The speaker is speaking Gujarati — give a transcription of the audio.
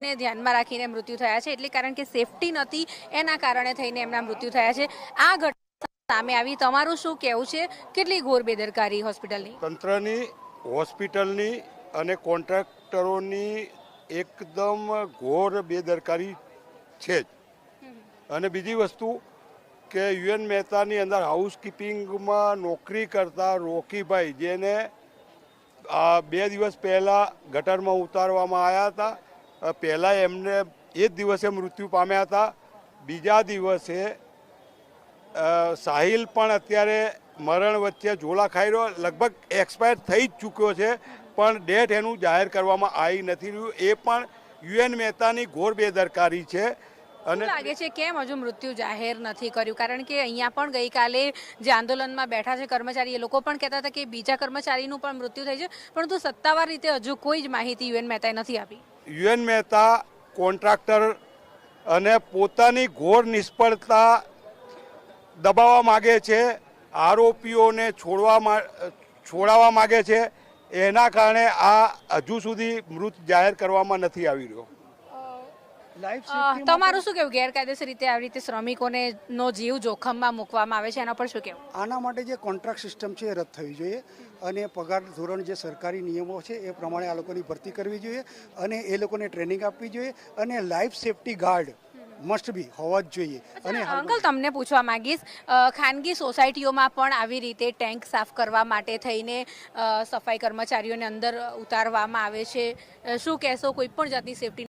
ને ધ્યાનમાં રાખીને મૃત્યુ થયા છે, એટલે કારણ કે સેફટી નથી એના કારણે થઈને એમના મૃત્યુ થયા છે. આ ઘટના સામે આવી, તમારું શું કહેવું છે? કેટલી ઘોર બેદરકારી હોસ્પિટલની? તંત્રની, હોસ્પિટલની અને કોન્ટ્રાક્ટરોની એકદમ ઘોર બેદરકારી છે જ. અને બીજી વસ્તુ કે યુએન મહેતાની અંદર હાઉસકીપિંગમાં નોકરી કરતા રોકીભાઈ, જેને 2 દિવસ પહેલાં ગટરમાં ઉતારવામાં આવ્યા હતા, પહેલાં એમને એ જ દિવસે મૃત્યુ પામ્યા હતા. બીજા દિવસે સાહિલ પણ અત્યારે મરણ વચ્ચે ઝોલા ખાઈ રહ્યો, લગભગ એક્સપાયર થઈ જ ચૂક્યો છે, પણ ડેથ એનું જાહેર કરવામાં આવી નથી રહ્યું. એ પણ યુએન મહેતાની ઘોર બેદરકારી છે. અને લાગે છે કેમ હજુ મૃત્યુ જાહેર નથી કર્યું? કારણ કે અહીંયા પણ ગઈકાલે જે આંદોલનમાં બેઠા છે કર્મચારી, એ લોકો પણ કહેતા હતા કે બીજા કર્મચારીનું પણ મૃત્યુ થઈ છે, પરંતુ સત્તાવાર રીતે હજુ કોઈ જ માહિતી યુએન મહેતાએ નથી આપી. યુએન મહેતા કોન્ટ્રાક્ટર અને પોતાની ઘોર નિષ્ફળતા દબાવવા માગે છે, આરોપીઓને છોડાવવા માગે છે. એના કારણે આ હજુ સુધી મૃત જાહેર કરવામાં નથી આવી રહ્યો. તમારું શું કેવું? ગેરકાયદેસર રીતે આવી રીતે શ્રમિકોને નો જીવ જોખમમાં મૂકવામાં આવે છે, એના પર શું કેવું? આના માટે જે કોન્ટ્રાક્ટ સિસ્ટમ છે એ રદ થવી જોઈએ અને પગાર ધોરણ જે સરકારી નિયમો છે એ પ્રમાણે આ લોકોની ભરતી કરવી જોઈએ અને એ લોકોને ટ્રેનિંગ આપવી જોઈએ અને life safety guard must be હોવા જ જોઈએ. અને અંકલ, તમને પૂછવા માંગીશ, ખાનગી સોસાયટીઓમાં પણ આવી રીતે ટેન્ક સાફ કરવા માટે થઈને સફાઈ કર્મચારીઓને અંદર ઉતારવામાં આવે છે, શું કહેશો? કોઈ પણ જાતની સેફટી